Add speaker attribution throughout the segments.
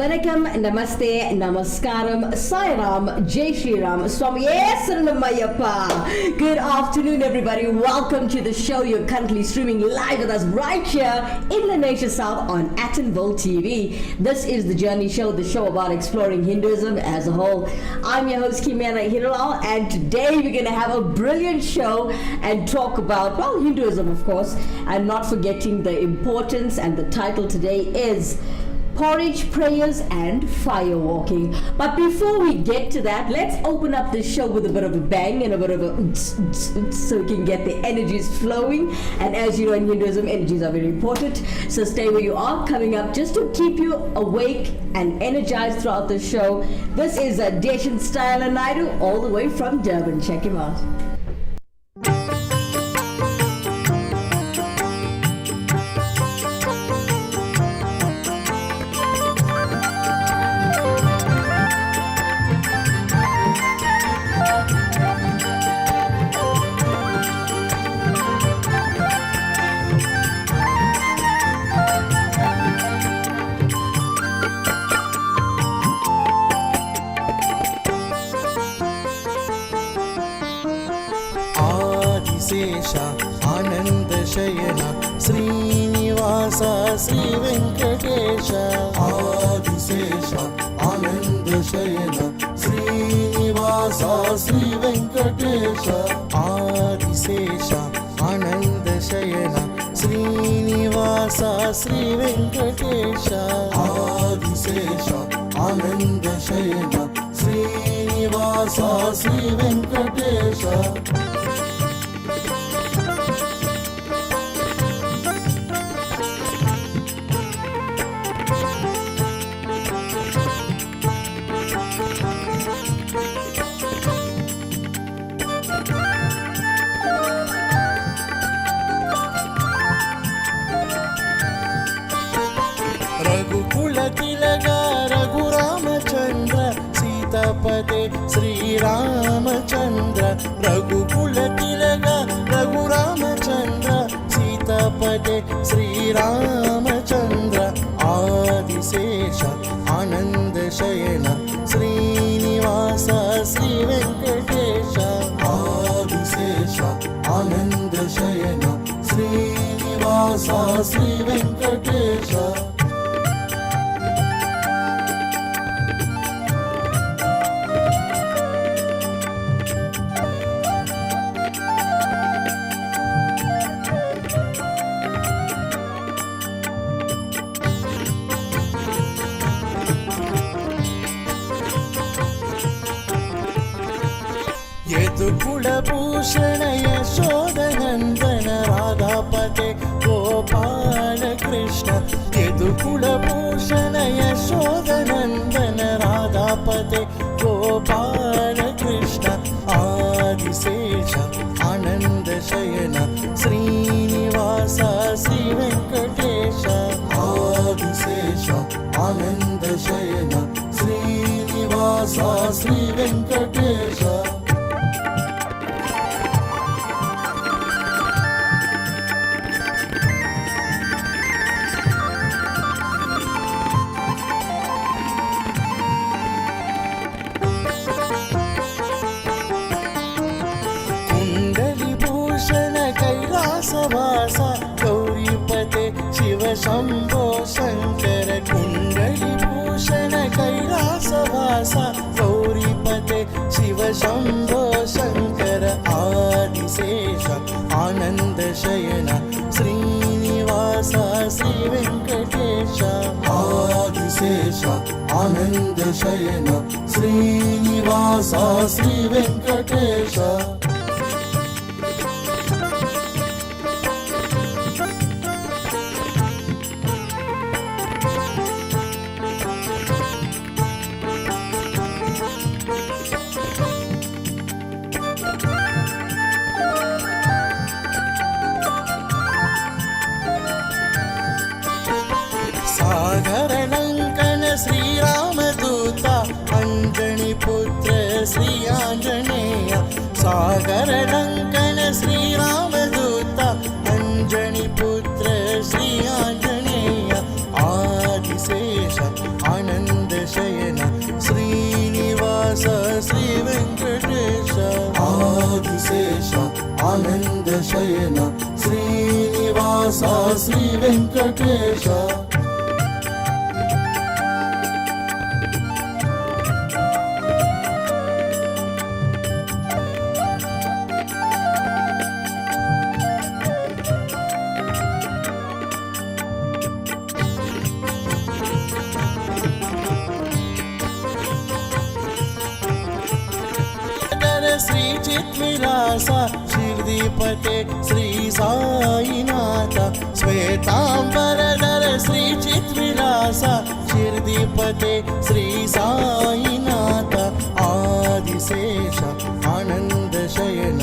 Speaker 1: Vanakkam, Namaste, Namaskaram, Sai Ram, Jai Shri Ram, Swamiye Saranamayappa. Good afternoon, everybody. Welcome to the show. You're currently streaming live with us right here in the Nation South on Atonville TV. This is the Journey Show, the show about exploring Hinduism as a whole. I'm your host, Kimera, Heeralal, and today we're going to have a brilliant show and talk about, well, Hinduism, of course, and not forgetting the importance, and the title today is Porridge, Prayers and Firewalking. But before we get to that, let's open up this show with a bit of a bang and a bit of a so we can get the energies flowing. And as you know, in Hinduism, energies are very important. So stay where you are. Coming up just to keep you awake and energized throughout the show, this is a Deshan Style and Naidu all the way from Durban. Check him out.
Speaker 2: आनंद शयन श्रीनिवास श्री वेंकटेश आदिशेष आनंद शयन श्रीनिवास श्री वेंकटेश आदिशेष आनंद शयन श्रीनिवास श्री वेंकटेश आदिशेष आनंद शयन श्रीनिवास श्री वेंकटेश श्रीरामचंद्र रघुकुल तिलक रघुरामचंद्र सीतापते श्रीरामचंद्र आदिशेष आनंद शयन श्रीनिवास श्री वेंकटेश आदिशेष आनंद शयन श्रीनिवास श्री वेंकटेश कुलभूषण यशोदनंदन राधापते गोपाल कृष्ण यदुकुलभूषण यशोदनंदन राधापते गोपाल कृष्ण आदिशेष आनंद शयन श्रीनिवास श्री वेंकटेश శ్రీ వెంకటేశ कैलासवास गौरीपते शिव शंभो शंकर कुंडलीभूषण कैलासवास गौरीपते शिव शंभो शंकर आदिशेष आनंद शयन श्रीनिवास श्री वेंकटेश आदिशेष आनंद शयन श्रीनिवास श्री वेंकटेश सागरलंकन श्रीरामदूत अंजनी पुत्र श्री आंजनेय सागरलंकन श्रीरामदूत अंजनी पुत्र श्री आंजनेय आदिशेष आनंद शयन श्रीनिवास श्री वेंकटेश आदिशेष आनंद शयन श्रीनिवास श्री वेंकटेश श्री चित्विलास शिर्दीपते श्री साईनाथ श्वेतांबरधर श्री चित्विलास शिर्दीपते श्री साईनाथ आदिशेष आनंद शयन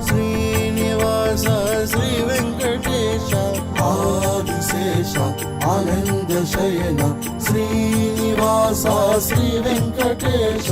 Speaker 2: श्रीनिवास श्री वेंकटेश आदिशेष आनंद शयन श्रीनिवास श्री वेंकटेश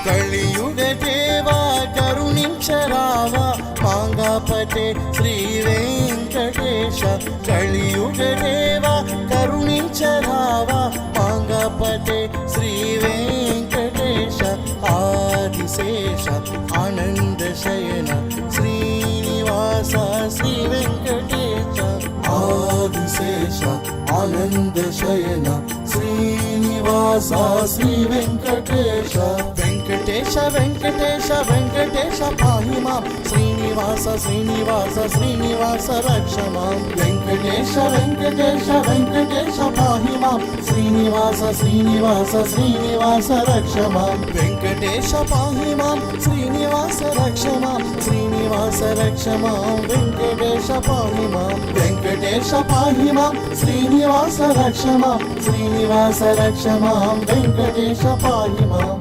Speaker 2: కలియుగ దేవా కరుణించరావా మాంగాపతే శ్రీ వెంకటేశ కలియుగ దేవా కరుణించరావా మాంగాపతే శ్రీ వెంకటేశ ఆదిశేష ఆనంద శయన శ్రీనివాస శ్రీ వెంకటేశ ఆదిశేష ఆనంద శయన శ్రీనివాస శ్రీ వెంకటేశ వెంకటేశ వెంకటేశ వెంకటేశ పాహి మాం శ్రీనివాస శ్రీనివాస శ్రీనివాస రక్ష మాం వెంకటేశ వెంకటేశ వెంకటేశ పాహి మాం శ్రీనివాస శ్రీనివాస శ్రీనివాస రక్ష మాం వెంకటేశ పాహి మాం శ్రీనివాస రక్ష మాం శ్రీనివాస రక్ష మాం వెంకటేశ పాహి మాం వెంకటేశ పాహి మాం శ్రీనివాస రక్ష మాం శ్రీనివాస రక్ష మాం వెంకటేశ పాహి మాం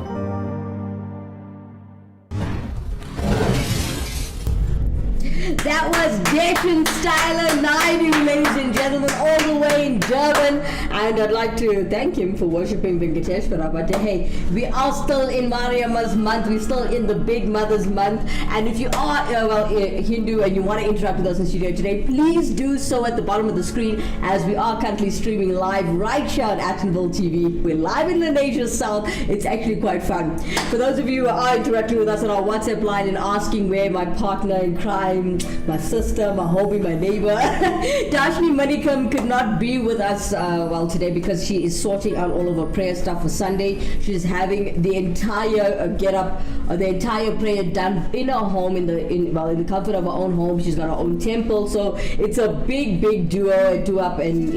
Speaker 1: That was Deshan Styler Naidu, ladies and gentlemen, all the way in Durban. And I'd like to thank him for worshipping Venkateshwara. But hey, we are still in Mariamma's month. We're still in the Big Mother's month. And if you are, Hindu and you want to interact with us in studio today, please do so at the bottom of the screen, as we are currently streaming live right here on Actonville TV. We're live in the Asia South. It's actually quite fun. For those of you who are interacting with us on our WhatsApp line and asking where my partner in crime, my sister, my homie, my neighbor, Dashni Manikam could not be with us today because she is sorting out all of her prayer stuff for Sunday. She's having the entire the entire prayer done in her home, in the comfort of her own home. She's got her own temple, so it's a big do up and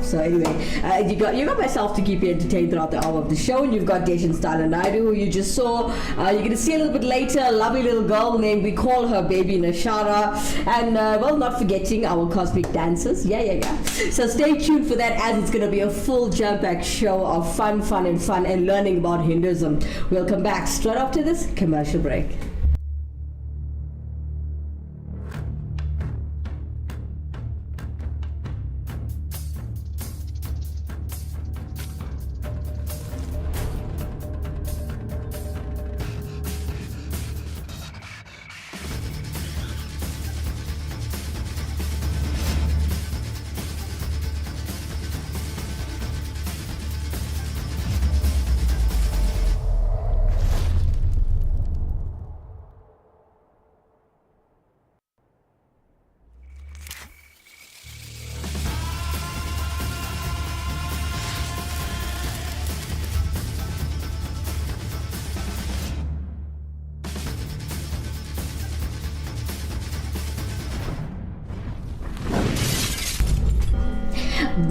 Speaker 1: So anyway, you got myself to keep you entertained throughout the hour of the show, and you've got Deshan Styler Naidu, who you just saw. You're gonna see a little bit later, a lovely little girl named, we call her Baby Nashara. Well, not forgetting our cosmic dancers. Yeah. So stay tuned for that, as it's going to be a full jump-packed show of fun and learning about Hinduism. We'll come back straight after this commercial break.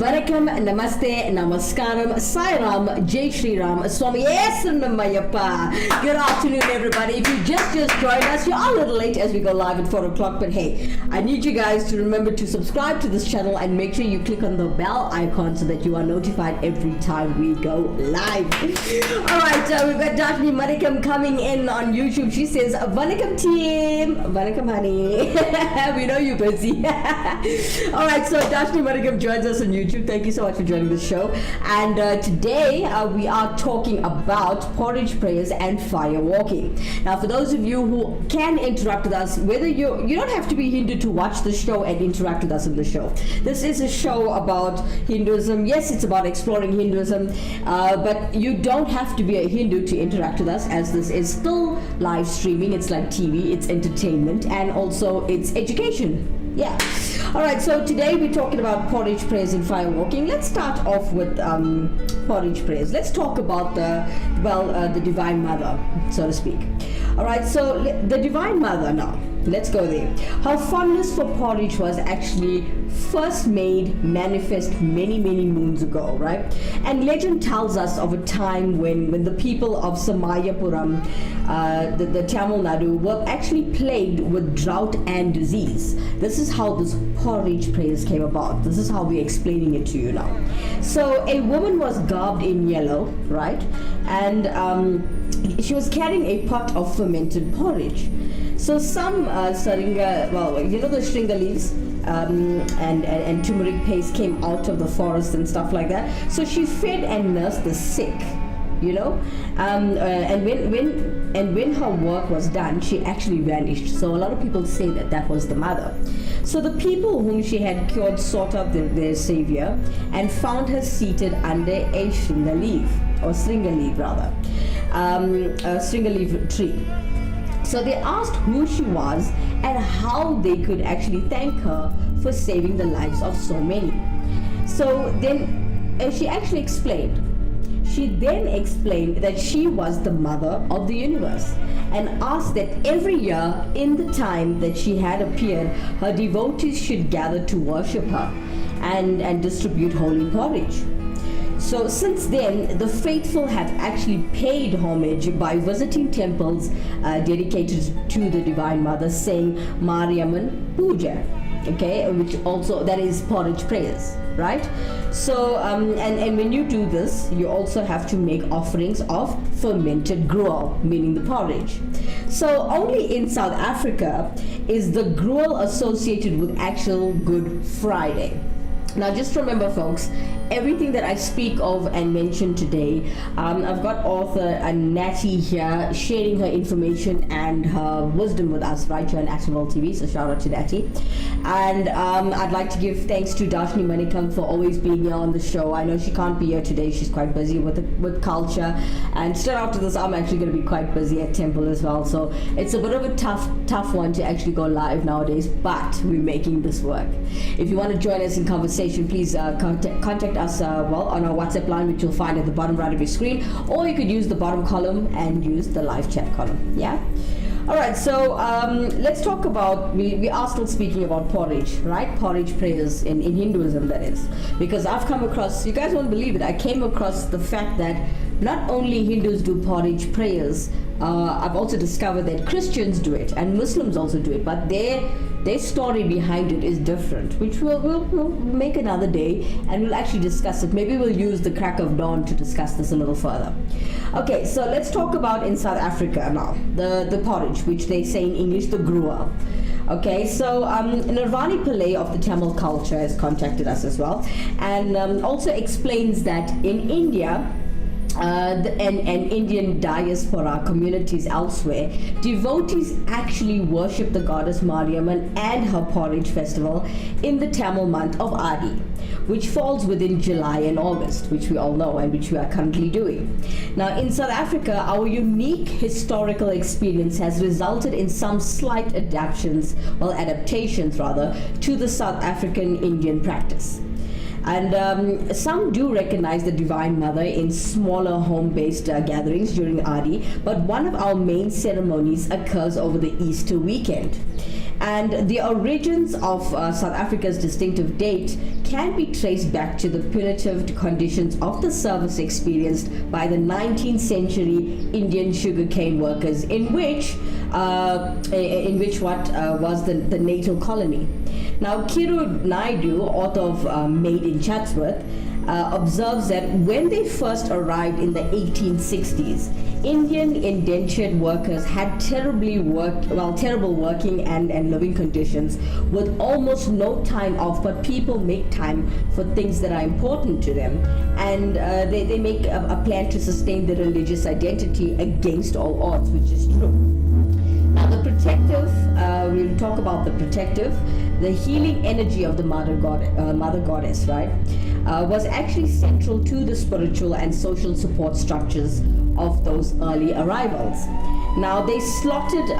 Speaker 1: Vanakkam, Namaste, Namaskaram, Sai Ram, Jai Shri Ram, Swami Mayappa. Good afternoon, everybody. If you just joined us, you're a little late as we go live at 4 o'clock, but hey, I need you guys to remember to subscribe to this channel and make sure you click on the bell icon so that you are notified every time we go live. Alright, we've got Daphne Manikam coming in on YouTube. She says, Vanakkam team, Vanakkam honey. We know you're busy. Alright, so Daphne Manikam joins us on YouTube. Thank you so much for joining the show. And today we are talking about porridge prayers and firewalking. Now, for those of you who can interact with us, whether you don't have to be Hindu to watch the show and interact with us in the show. This is a show about Hinduism. Yes, it's about exploring Hinduism, but you don't have to be a Hindu to interact with us, as this is still live streaming. It's like TV, it's entertainment, and also it's education. Yeah. Alright, so today we're talking about porridge prayers and firewalking. Let's start off with porridge prayers. Let's talk about the Divine Mother, so to speak. Alright, so the Divine Mother now. Let's go there. Her fondness for porridge was actually first made manifest many moons ago, right? And legend tells us of a time when the people of Samayapuram, the Tamil Nadu, were actually plagued with drought and disease. This is how this porridge prayers came about. This is how we're explaining it to you now. So a woman was garbed in yellow, right? And she was carrying a pot of fermented porridge. So some saringa, well, you know the shringa leaves and turmeric paste came out of the forest and stuff like that. So she fed and nursed the sick, you know, and when her work was done, she actually vanished. So a lot of people say that was the mother. So the people whom she had cured sought out their savior and found her seated under a shringa leaf, or stringa leaf rather, a stringa leaf tree. So they asked who she was and how they could actually thank her for saving the lives of so many. So then she actually explained. She then explained that she was the mother of the universe and asked that every year in the time that she had appeared, her devotees should gather to worship her and distribute holy porridge. So since then, the faithful have actually paid homage by visiting temples dedicated to the Divine Mother, saying Mariamman Puja, okay, which also, that is porridge prayers, right? So, and when you do this, you also have to make offerings of fermented gruel, meaning the porridge. So only in South Africa is the gruel associated with actual Good Friday. Now just remember, folks, everything that I speak of and mention today, I've got author Natty here sharing her information and her wisdom with us right here on Action World TV, so shout out to Natty. And I'd like to give thanks to Daphne Manikam for always being here on the show. I know she can't be here today, she's quite busy with culture, and straight after this I'm actually going to be quite busy at Temple as well, so it's a bit of a tough one to actually go live nowadays, but we're making this work. If you want to join us in conversation, please contact us on our WhatsApp line, which you'll find at the bottom right of your screen, or you could use the bottom column and use the live chat column. Yeah. Alright, so let's talk about, we are still speaking about porridge, right? Porridge prayers in Hinduism, that is. Because I've come across, you guys won't believe it, I came across the fact that not only Hindus do porridge prayers, I've also discovered that Christians do it and Muslims also do it, but their story behind it is different, which we'll make another day, and we'll actually discuss it. Maybe we'll use the crack of dawn to discuss this a little further. Okay, so let's talk about in South Africa now, the porridge, which they say in English, the gruel. Okay, so Nirvani Pillai of the Tamil culture has contacted us as well, and also explains that in India, and Indian diaspora communities elsewhere, devotees actually worship the goddess Mariamman and her porridge festival in the Tamil month of Adi, which falls within July and August, which we all know and which we are currently doing. Now, in South Africa, our unique historical experience has resulted in some slight adaptations to the South African Indian practice. And some do recognize the Divine Mother in smaller home-based gatherings during Adi, but one of our main ceremonies occurs over the Easter weekend. And the origins of South Africa's distinctive date can be traced back to the punitive conditions of the service experienced by the 19th century Indian sugarcane workers, in which was the natal colony. Now, Kiru Naidu, author of Made in Chatsworth, observes that when they first arrived in the 1860s, Indian indentured workers had terrible working and living conditions with almost no time off, but people make time for things that are important to them, and they make a plan to sustain their religious identity against all odds, which is true. Now, the protective, we'll talk about the protective, the healing energy of the mother goddess, right, was actually central to the spiritual and social support structures of those early arrivals. Now, they slotted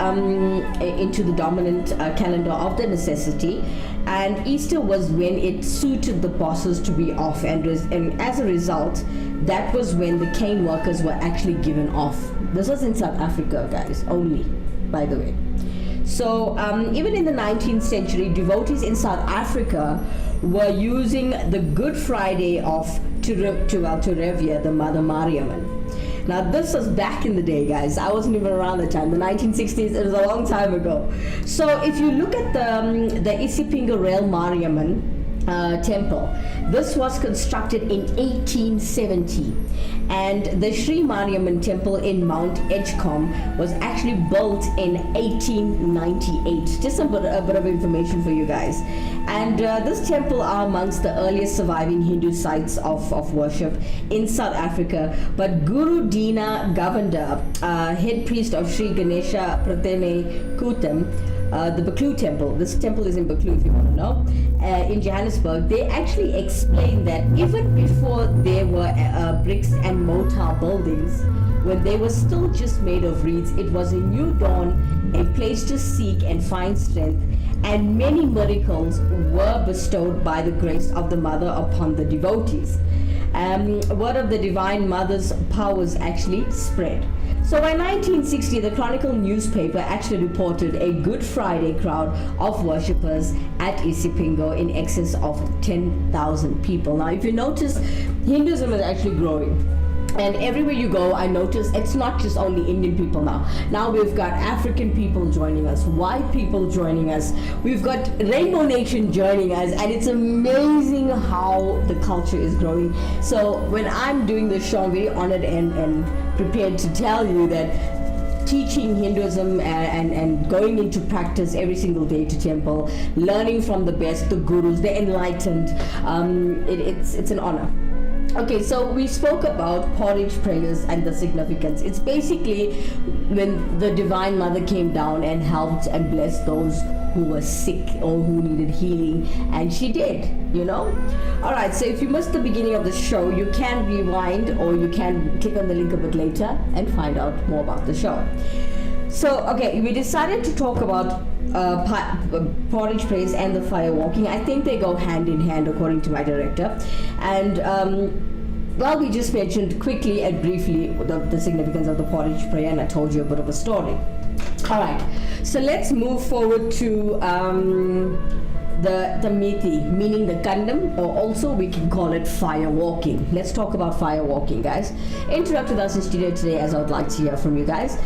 Speaker 1: into the dominant calendar of the necessity, and Easter was when it suited the bosses to be off, and as a result, that was when the cane workers were actually given off. This was in South Africa, guys, only, by the way. So even in the 19th century, devotees in South Africa were using the Good Friday off to revere the Mother Mariamman. Now, this was back in the day, guys. I wasn't even around the time. The 1960s, it was a long time ago. So if you look at the Isipingo Rail Mariamman temple, this was constructed in 1870, and the Sri Mariamman temple in Mount Edgecombe was actually built in 1898. Just a bit of information for you guys. And this temple are amongst the earliest surviving Hindu sites of worship in South Africa. But Guru Dina Govender, head priest of Sri Ganesha Pratene Kutam, the Baklu temple, this temple is in Baklu if you want to know, in Johannesburg, they actually explained that even before there were bricks and mortar buildings, when they were still just made of reeds, it was a new dawn, a place to seek and find strength, and many miracles were bestowed by the grace of the Mother upon the devotees. Word of the Divine Mother's powers actually spread. So by 1960, the Chronicle newspaper actually reported a Good Friday crowd of worshippers at Isipingo in excess of 10,000 people. Now, if you notice, Hinduism is actually growing. And everywhere you go, I notice it's not just only Indian people now. Now we've got African people joining us, white people joining us, we've got Rainbow Nation joining us, and it's amazing how the culture is growing. So when I'm doing this show, I'm very honored and prepared to tell you that teaching Hinduism and going into practice every single day to temple, learning from the best, the gurus, the enlightened, it's an honor. Okay, so we spoke about porridge prayers and the significance. It's basically when the Divine Mother came down and helped and blessed those who were sick or who needed healing, and she did, you know. Alright, so if you missed the beginning of the show, you can rewind or you can click on the link a bit later and find out more about the show. So, okay, we decided to talk about porridge praise and the firewalking. I think they go hand in hand according to my director. And well, we just mentioned quickly and briefly the significance of the porridge prayer, and I told you a bit of a story. Alright, so let's move forward to the mithi, meaning the kandam, or also we can call it firewalking. Let's talk about firewalking, guys. Interact with us in studio today, as I would like to hear from you guys.